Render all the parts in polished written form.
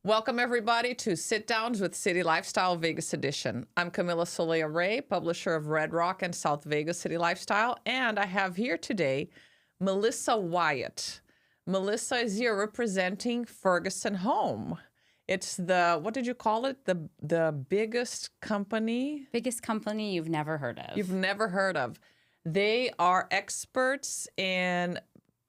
Welcome, everybody, to Sit Downs with City Lifestyle Vegas Edition. I'm Camila Soleil Ray, publisher of Red Rock and South Vegas City Lifestyle, and I have here today Melisa Wyatt. Melisa is here representing Ferguson Home. It's the, what did you call it? The biggest company? Biggest company you've never heard of. You've never heard of. They are experts in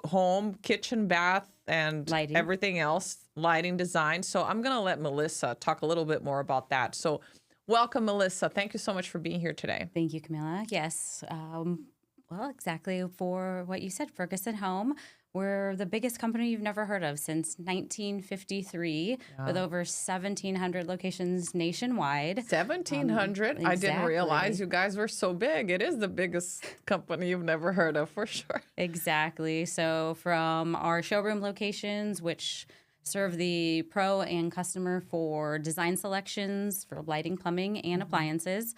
home, kitchen, bath, and Lighting. everything else, lighting design. So I'm going to let Melisa talk a little bit more about that. So welcome, Melisa. Thank you so much for being here today. Thank you, Camila. Yes. Well, exactly for what you said, Ferguson Home. We're the biggest company you've never heard of since 1953 with over 1,700 locations nationwide. 1,700? I didn't realize you guys were so big. It is the biggest company you've never heard of, for sure. Exactly. So from our showroom locations, which serve the pro and customer for design selections for lighting, plumbing, and appliances.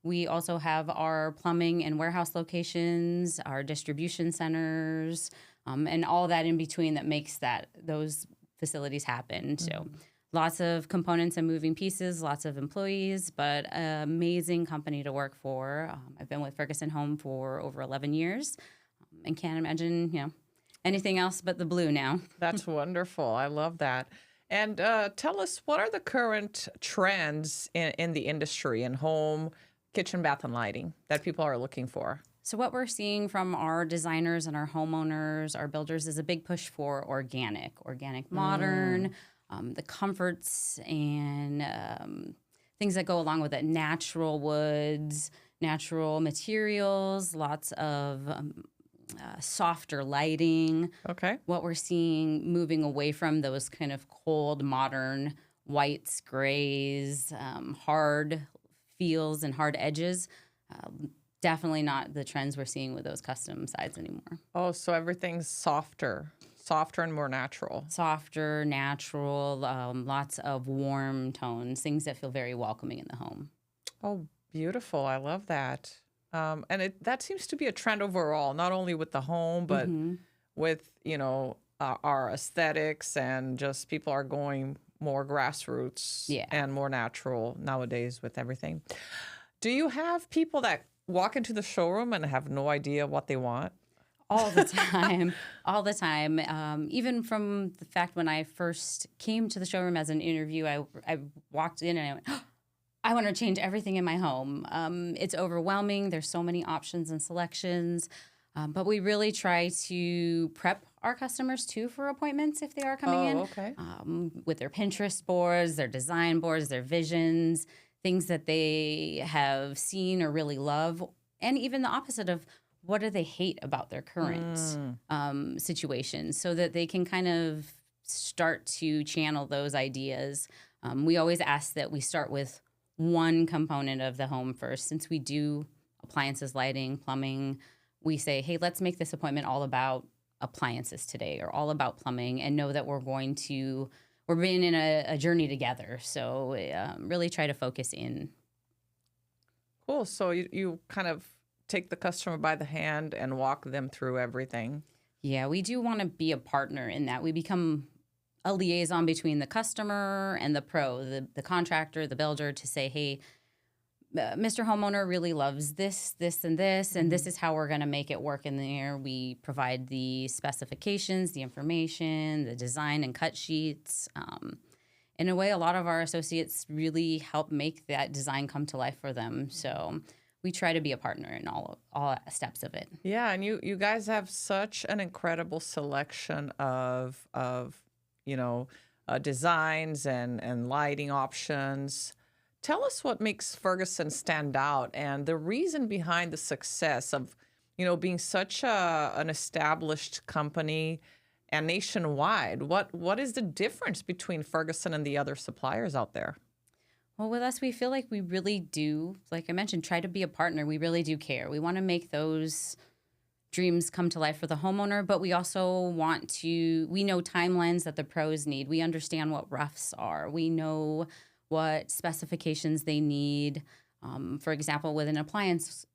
We also have our plumbing and warehouse locations, our distribution centers, and all that in between that makes those facilities happen. So lots of components and moving pieces, lots of employees, but an amazing company to work for. I've been with Ferguson Home for over 11 years and can't imagine, anything else but the blue now. That's wonderful. I love that. And tell us, what are the current trends in the industry, in home, kitchen, bath, and lighting that people are looking for? So what we're seeing from our designers and our homeowners, our builders, is a big push for organic modern, the comforts and things that go along with it, natural woods, natural materials, lots of softer lighting. Okay. What we're seeing moving away from those kind of cold, modern whites, grays, hard feels and hard edges. Definitely not the trends we're seeing with those custom sides anymore. Oh, so everything's softer and more natural. Softer, natural, lots of warm tones, things that feel very welcoming in the home. Oh, beautiful. I love that. And that seems to be a trend overall, not only with the home, but with, our aesthetics, and just people are going more grassroots and more natural nowadays with everything. Do you have people that walk into the showroom and have no idea what they want? All the time, all the time. Even from the fact when I first came to the showroom as an interview, I walked in and I went, oh, I want to change everything in my home. It's overwhelming. There's so many options and selections. But we really try to prep our customers, too, for appointments if they are coming in. Okay. With their Pinterest boards, their design boards, their visions, things that they have seen or really love, and even the opposite of what do they hate about their current situation, so that they can kind of start to channel those ideas. We always ask that we start with one component of the home first. Since we do appliances, lighting, plumbing, we say, hey, let's make this appointment all about appliances today, or all about plumbing, and know that we're being in a journey together. So really try to focus in. Cool. So you kind of take the customer by the hand and walk them through everything. Yeah, we do want to be a partner in that. We become a liaison between the customer and the pro, the contractor, the builder, to say, hey, Mr. Homeowner really loves this, and this, and this is how we're going to make it work in there. We provide the specifications, the information, the design and cut sheets. In a way, a lot of our associates really help make that design come to life for them. So we try to be a partner in all steps of it. Yeah, and you guys have such an incredible selection of designs and lighting options. Tell us what makes Ferguson stand out, and the reason behind the success of, being such an established company and nationwide. What is the difference between Ferguson and the other suppliers out there? Well, with us, we feel like we really do, like I mentioned, try to be a partner. We really do care. We want to make those dreams come to life for the homeowner, but we also we know timelines that the pros need. We understand what roughs are. We know what specifications they need. For example, with an appliance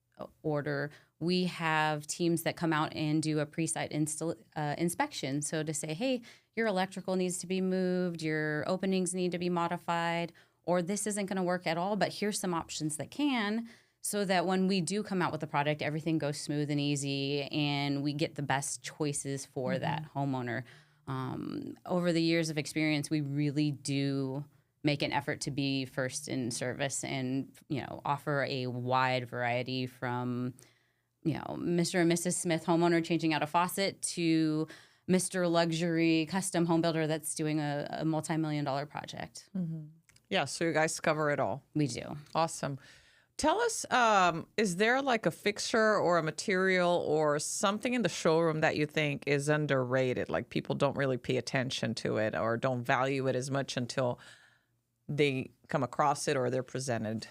order, we have teams that come out and do a pre-site inspection. So to say, hey, your electrical needs to be moved, your openings need to be modified, or this isn't going to work at all, but here's some options that can, so that when we do come out with the product, everything goes smooth and easy and we get the best choices for that homeowner. Over the years of experience, we really do make an effort to be first in service and, offer a wide variety from, Mr. and Mrs. Smith homeowner changing out a faucet to Mr. Luxury custom home builder that's doing a multi-million-dollar project. Yeah, so you guys cover it all. We do. Awesome. Tell us, is there like a fixture or a material or something in the showroom that you think is underrated? Like people don't really pay attention to it or don't value it as much until they come across it or they're presented?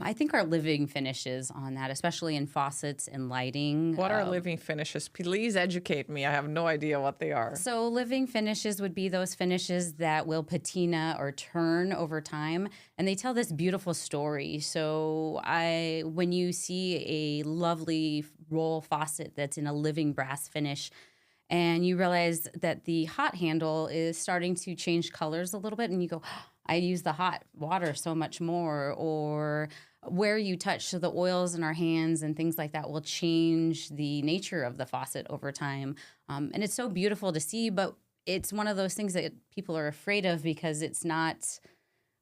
I think our living finishes on that, especially in faucets and lighting. What are living finishes? Please educate me. I have no idea what they are. So living finishes would be those finishes that will patina or turn over time, and they tell this beautiful story. So when you see a lovely roll faucet that's in a living brass finish, and you realize that the hot handle is starting to change colors a little bit, and you go, I use the hot water so much more, or where you touch, so the oils in our hands and things like that will change the nature of the faucet over time. And it's so beautiful to see, but it's one of those things that people are afraid of because it's not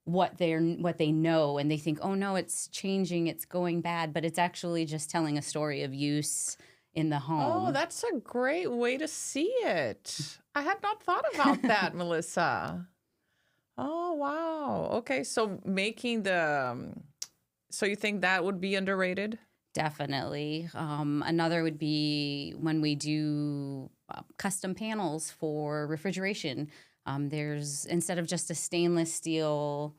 what they know, and they think, oh no, it's changing, it's going bad, but it's actually just telling a story of use in the home. Oh, that's a great way to see it. I had not thought about that, Melisa. Oh, wow. Okay, so so you think that would be underrated? Definitely. Another would be when we do custom panels for refrigeration. There's, instead of just a stainless steel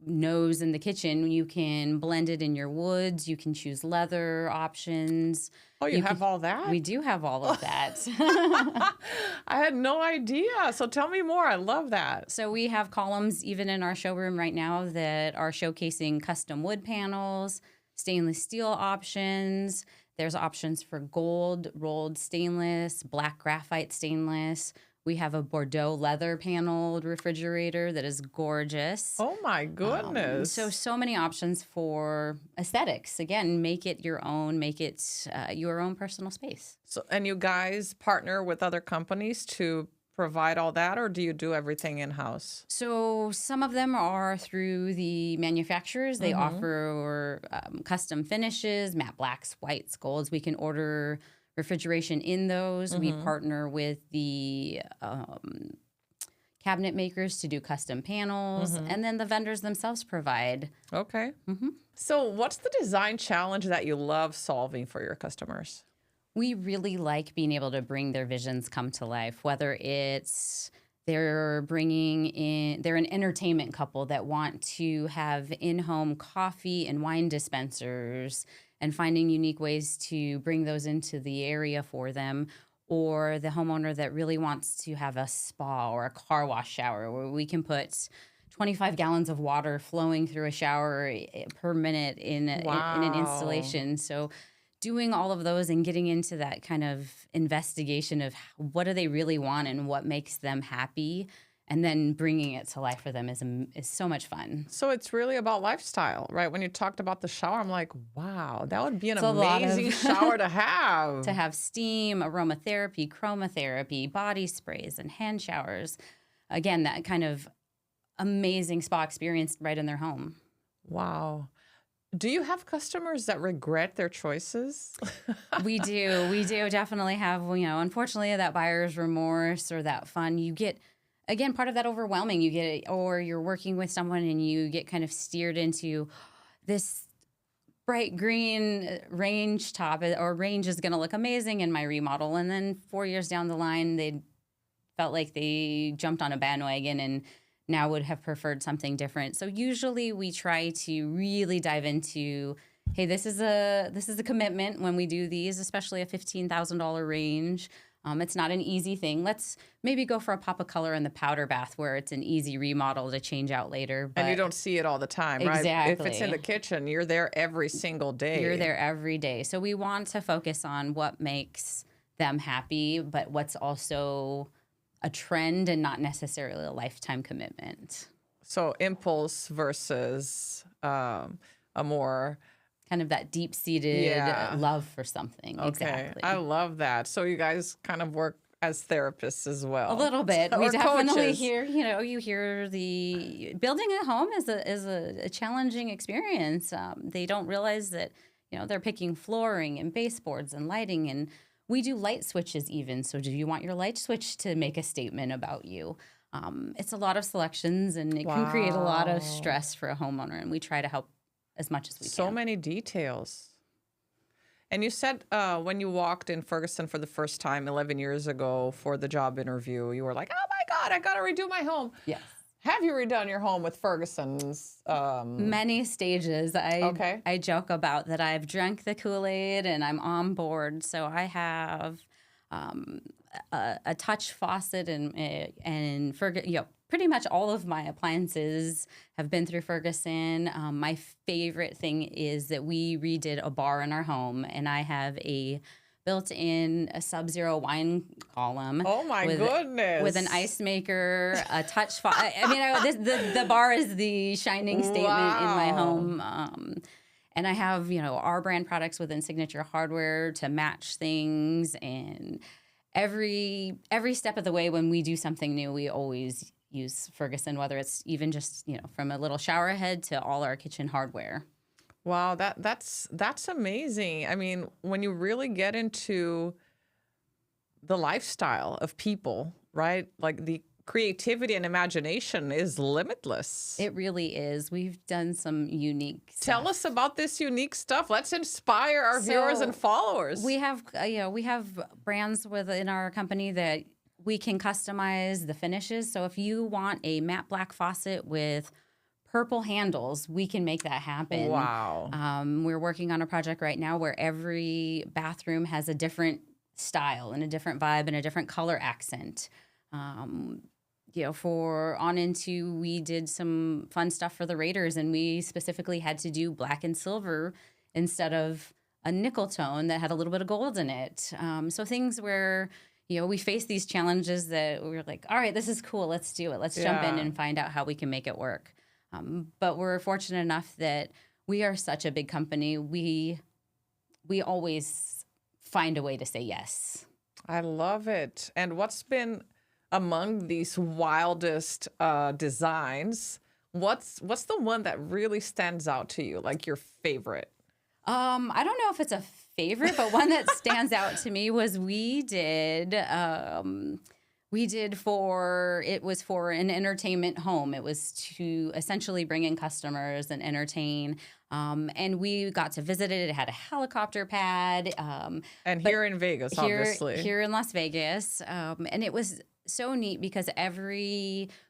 nose in the kitchen, you can blend it in your woods. You can choose leather options. Oh, you have all that? We do have all of that. I had no idea. So tell me more. I love that. So we have columns even in our showroom right now that are showcasing custom wood panels, stainless steel options. There's options for gold, rolled stainless, black graphite stainless. We have a Bordeaux leather paneled refrigerator that is gorgeous. Oh my goodness. So many options for aesthetics. Again, make it your own, make it your own personal space. So, and you guys partner with other companies to provide all that, or do you do everything in-house? So some of them are through the manufacturers. They offer custom finishes, matte blacks, whites, golds. We can order refrigeration in those. We partner with the cabinet makers to do custom panels, and then the vendors themselves provide. Okay. So what's the design challenge that you love solving for your customers? We really like being able to bring their visions come to life, whether it's they're an entertainment couple that want to have in-home coffee and wine dispensers and finding unique ways to bring those into the area for them, or the homeowner that really wants to have a spa or a car wash shower where we can put 25 gallons of water flowing through a shower per minute in an installation. So doing all of those and getting into that kind of investigation of what do they really want and what makes them happy, and then bringing it to life for them is so much fun. So it's really about lifestyle, right? When you talked about the shower, I'm like, wow, that would be an amazing shower to have. To have steam, aromatherapy, chromotherapy, body sprays, and hand showers. Again, that kind of amazing spa experience right in their home. Wow. Do you have customers that regret their choices? We do. We do definitely have, unfortunately, that buyer's remorse or that fun. You get, again, part of that overwhelming. You get, or you're working with someone and you get kind of steered into this bright green range top, or range is going to look amazing in my remodel. And then 4 years down the line, they felt like they jumped on a bandwagon and now would have preferred something different. So usually we try to really dive into, hey, this is a commitment when we do these, especially a $15,000 range. It's not an easy thing. Let's maybe go for a pop of color in the powder bath where it's an easy remodel to change out later. But And you don't see it all the time, right? exactly. If it's in the kitchen, you're there every single day. You're there every day. So we want to focus on what makes them happy, but what's also a trend and not necessarily a lifetime commitment. So impulse versus a more kind of that deep-seated love for something. Okay. Exactly. I love that. So you guys kind of work as therapists as well. A little bit. Or We definitely coaches. hear, you hear the building a home is a challenging experience. They don't realize that, they're picking flooring and baseboards and lighting, and we do light switches even. So do you want your light switch to make a statement about you? It's a lot of selections, and it can create a lot of stress for a homeowner, and we try to help as much as we can. So many details. And you said when you walked in Ferguson for the first time 11 years ago for the job interview, you were like, oh my God, I got to redo my home. Yes. Have you redone your home with Ferguson's? Many stages. I joke about that I've drank the Kool-Aid and I'm on board. So I have a touch faucet and Ferguson, pretty much all of my appliances have been through Ferguson. My favorite thing is that we redid a bar in our home, and I have a built-in Sub-Zero wine column. Oh my goodness! With an ice maker, a touch. The bar is the shining statement in my home. And I have our brand products within Signature Hardware to match things, and every step of the way when we do something new, we always use Ferguson, whether it's even just, from a little shower head to all our kitchen hardware. Wow, that's amazing. I mean, when you really get into the lifestyle of people, right? Like the creativity and imagination is limitless. It really is. We've done some unique stuff. Tell us about this unique stuff. Let's inspire our viewers and followers. We have brands within our company that we can customize the finishes. So if you want a matte black faucet with purple handles, we can make that happen. Wow. We're working on a project right now where every bathroom has a different style and a different vibe and a different color accent. For on into, we did some fun stuff for the Raiders, and we specifically had to do black and silver instead of a nickel tone that had a little bit of gold in it. So things where we face these challenges that we're like, all right, this is cool. Let's do it. Let's jump in and find out how we can make it work. But we're fortunate enough that we are such a big company. We always find a way to say yes. I love it. And what's been among these wildest designs? What's the one that really stands out to you, like your favorite? I don't know if it's a favorite, but one that stands out to me was we did for an entertainment home. It was to essentially bring in customers and entertain. And we got to visit it. It had a helicopter pad. And here in Vegas, obviously. Here in Las Vegas. And it was so neat because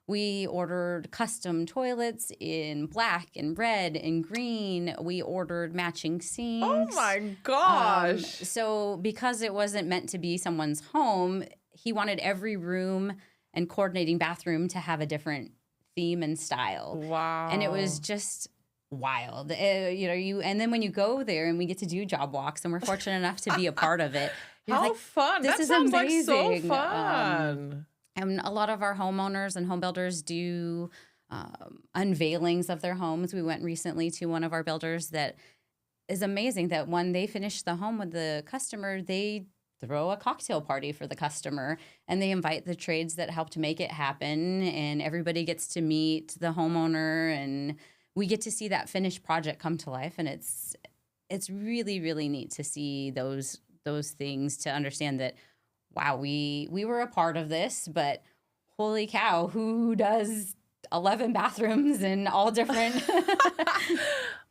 we ordered custom toilets in black and red and green. We ordered matching sinks. Oh my gosh. So because it wasn't meant to be someone's home, he wanted every room and coordinating bathroom to have a different theme and style. Wow. And it was just wild. And then when you go there and we get to do job walks, and we're fortunate enough to be a part of it. How like, fun. This that is sounds amazing. Like so fun. And a lot of our homeowners and home builders do unveilings of their homes. We went recently to one of our builders that is amazing that when they finish the home with the customer, they throw a cocktail party for the customer, and they invite the trades that helped make it happen, and everybody gets to meet the homeowner, and we get to see that finished project come to life. And it's really, really neat to see those things, to understand that, wow, we were a part of this, but holy cow, who does 11 bathrooms and all different?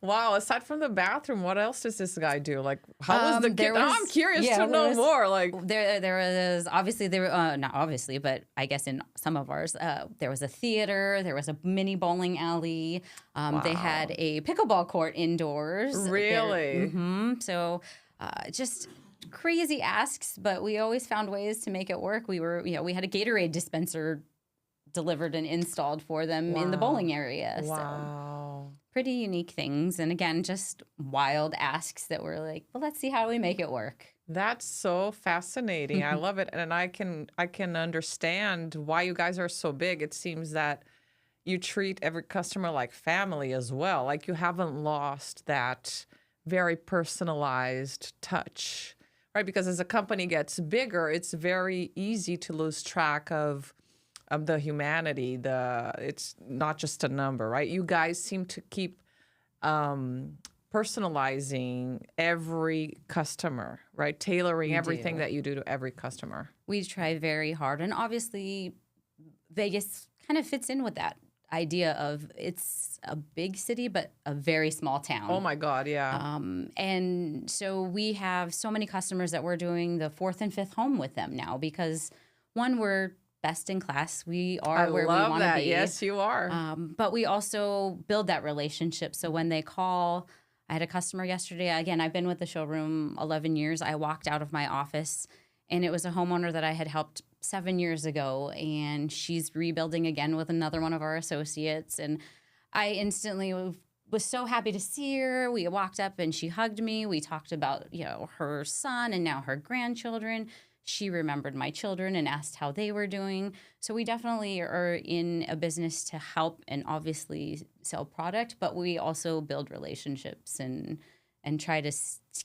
Wow, aside from the bathroom, what else does this guy do? Like, how was the kid? I'm curious to know was more. Like, there was obviously not obviously, but I guess in some of ours, there was a theater, there was a mini bowling alley. They had a pickleball court indoors. Really? So just crazy asks, but we always found ways to make it work. We had a Gatorade dispenser delivered and installed for them in the bowling area. Wow. So pretty unique things. And again, just wild asks that we're like, well, let's see how we make it work. That's so fascinating. I love it. And I can understand why you guys are so big. It seems that you treat every customer like family as well. Like you haven't lost that very personalized touch, right? Because as a company gets bigger, it's very easy to lose track of the humanity. It's not just a number, right? You guys seem to keep personalizing every customer, right? Tailoring everything that you do to every customer. We try very hard. And obviously, Vegas kind of fits in with that idea of it's a big city, but a very small town. Oh my God, yeah. And so we have so many customers that we're doing the 4th and 5th home with them now because, one, we're best in class. We are where we want to be. Yes, you are. But we also build that relationship. So when they call, I had a customer yesterday. Again, I've been with the showroom 11 years. I walked out of my office, and it was a homeowner that I had helped 7 years ago, and she's rebuilding again with another one of our associates. And I instantly was so happy to see her. We walked up, and she hugged me. We talked about, her son and now her grandchildren. She remembered my children and asked how they were doing. So we definitely are in a business to help and obviously sell product, but we also build relationships and try to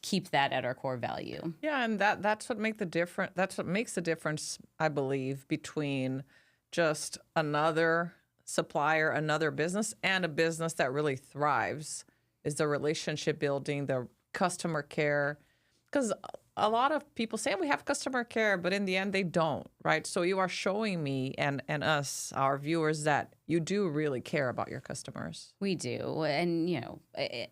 keep that at our core value. Yeah, and that's what makes the difference, I believe, between just another supplier, another business, and a business that really thrives is the relationship building, the customer care. Because a lot of people say we have customer care, but in the end they don't, right? So you are showing me and us, our viewers, that you do really care about your customers. We do. And,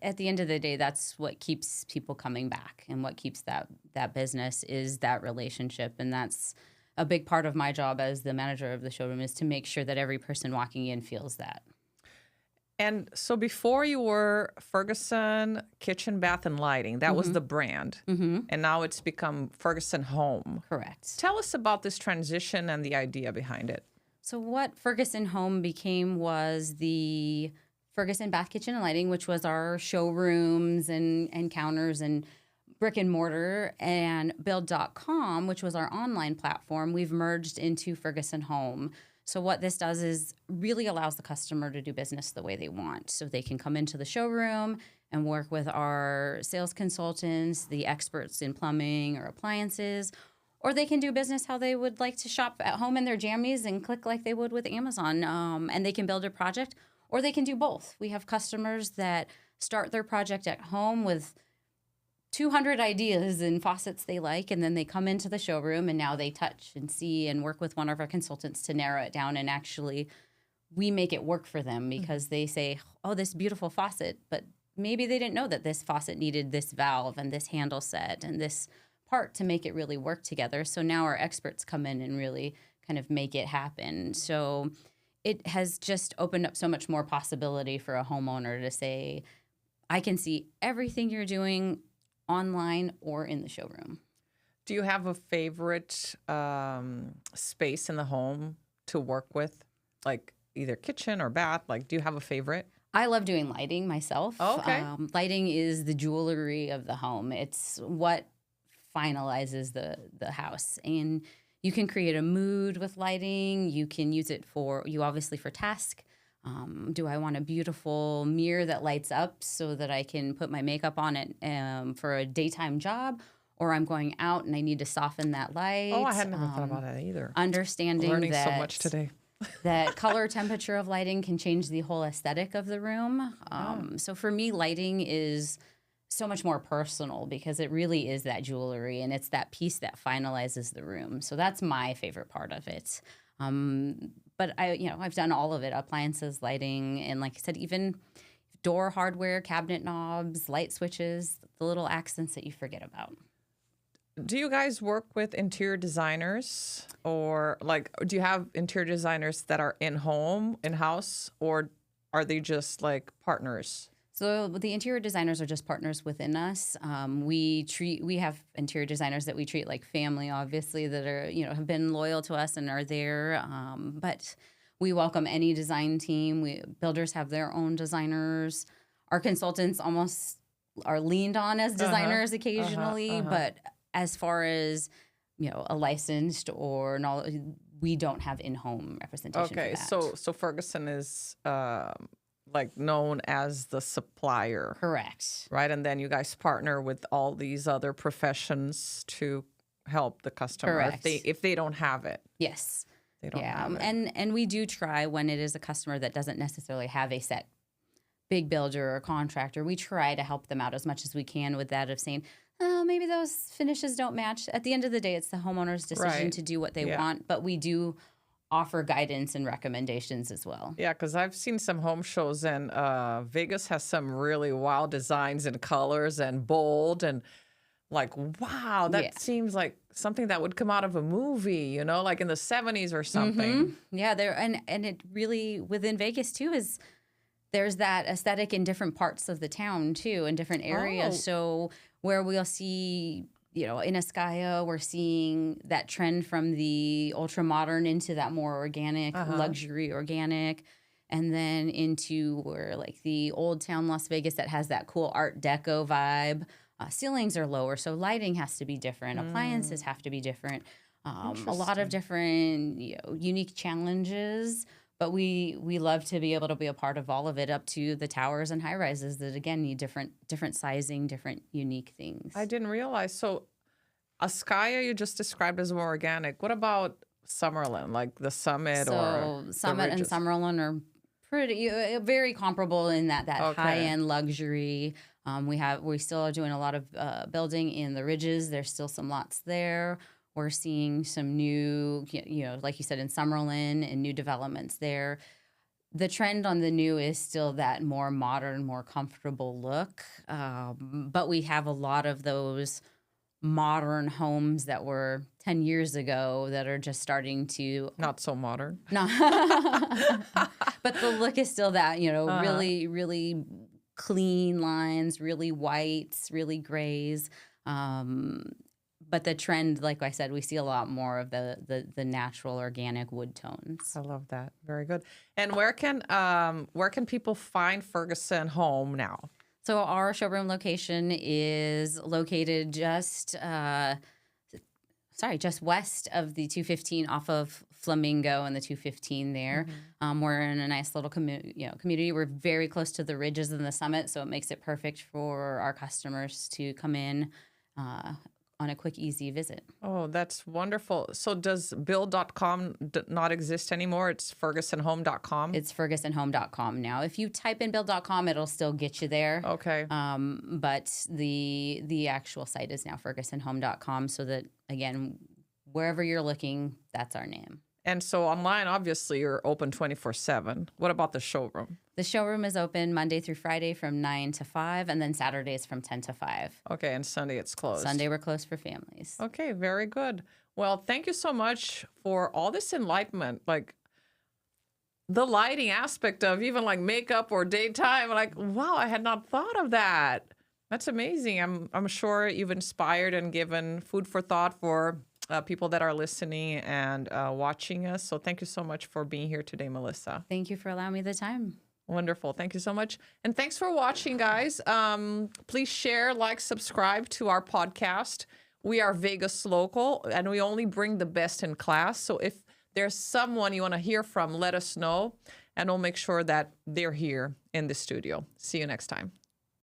at the end of the day, that's what keeps people coming back, and what keeps that business is that relationship. And that's a big part of my job as the manager of the showroom, is to make sure that every person walking in feels that. And so before you were Ferguson Kitchen, Bath, and Lighting, that was the brand. Mm-hmm. And now it's become Ferguson Home. Correct. Tell us about this transition and the idea behind it. So what Ferguson Home became was the Ferguson Bath, Kitchen, and Lighting, which was our showrooms and counters and brick and mortar, and Build.com, which was our online platform. We've merged into Ferguson Home. So what this does is really allows the customer to do business the way they want. So they can come into the showroom and work with our sales consultants, the experts in plumbing or appliances, or they can do business how they would like to shop at home in their jammies and click like they would with Amazon. And they can build a project, or they can do both. We have customers that start their project at home with 200 ideas and faucets they like, and then they come into the showroom and now they touch and see and work with one of our consultants to narrow it down, and actually we make it work for them because they say, oh, this beautiful faucet, but maybe they didn't know that this faucet needed this valve and this handle set and this part to make it really work together. So now our experts come in and really kind of make it happen. So it has just opened up so much more possibility for a homeowner to say, I can see everything you're doing online or in the showroom. Do you have a favorite space in the home to work with, like either kitchen or bath? Like, do you have a favorite? I love doing lighting myself. Oh, okay. Lighting is the jewelry of the home. It's what finalizes the house. And you can create a mood with lighting. You can use it for task. Do I want a beautiful mirror that lights up so that I can put my makeup on it for a daytime job? Or I'm going out and I need to soften that light. Oh, I had never thought about that either. Understanding Learning that so much today. that color temperature of lighting can change the whole aesthetic of the room. So for me, lighting is so much more personal because it really is that jewelry, and it's that piece that finalizes the room. So that's my favorite part of it. But I've done all of it: appliances, lighting, and like I said, even door hardware, cabinet knobs, light switches, the little accents that you forget about. Do you guys work with interior designers, or do you have interior designers that are in-house, or are they just like partners? So the interior designers are just partners within us. We have interior designers that we treat like family, obviously, that are, have been loyal to us and are there. But we welcome any design team. Builders have their own designers. Our consultants almost are leaned on as designers occasionally, but as far as, a licensed or knowledge, we don't have in-home representation for that. So Ferguson is like known as the supplier. Correct. Right? And then you guys partner with all these other professions to help the customer. Correct. If they don't have it. Yes. They don't have it. And we do try when it is a customer that doesn't necessarily have a set big builder or contractor, we try to help them out as much as we can with that of saying, oh, maybe those finishes don't match. At the end of the day, it's the homeowner's decision to do what they want, but we do offer guidance and recommendations as well. Yeah, because I've seen some home shows, and Vegas has some really wild designs and colors and bold, and like, wow, that seems like something that would come out of a movie, like in the 70s or something. Yeah, and it really, within Vegas too, is there's that aesthetic in different parts of the town too, in different areas. So where we'll see, in Ascaya, we're seeing that trend from the ultra modern into that more organic, luxury organic, and then into where like the old town Las Vegas that has that cool Art Deco vibe. Ceilings are lower, so lighting has to be different. Appliances have to be different. A lot of different unique challenges. But we love to be able to be a part of all of it, up to the towers and high rises that again need different sizing, different unique things. I didn't realize. So Ascaya you just described as more organic. What about Summerlin, like the Summit or Summit and Summerlin are pretty very comparable in that high end luxury. We still are doing a lot of building in the Ridges. There's still some lots there. We're seeing some new, like you said, in Summerlin and new developments there. The trend on the new is still that more modern, more comfortable look. But we have a lot of those modern homes that were 10 years ago that are just starting to... Not so modern. No. But the look is still that, really, really clean lines, really whites, really grays. But the trend, like I said, we see a lot more of the natural organic wood tones. I love that. Very good. And where can people find Ferguson Home now? So our showroom location is located just west of the 215 off of Flamingo and the 215 there. We're in a nice little community. We're very close to the Ridges and the Summit, so it makes it perfect for our customers to come in on a quick, easy visit. Oh, that's wonderful. So does build.com not exist anymore? It's fergusonhome.com? It's fergusonhome.com now. If you type in build.com, it'll still get you there. Okay. But the actual site is now fergusonhome.com, so that, again, wherever you're looking, that's our name. And so online, obviously, you're open 24/7. What about the showroom? The showroom is open Monday through Friday from 9 to 5, and then Saturdays from 10 to 5. Okay, and Sunday it's closed. Sunday we're closed for families. Okay, very good. Well, thank you so much for all this enlightenment. Like the lighting aspect of even like makeup or daytime. Like, wow, I had not thought of that. That's amazing. I'm sure you've inspired and given food for thought for people that are listening and watching us. So thank you so much for being here today, Melisa. Thank you for allowing me the time. Wonderful. Thank you so much. And thanks for watching, guys. Please share, like, subscribe to our podcast. We are Vegas local, and we only bring the best in class. So if there's someone you want to hear from, let us know, and we'll make sure that they're here in the studio. See you next time.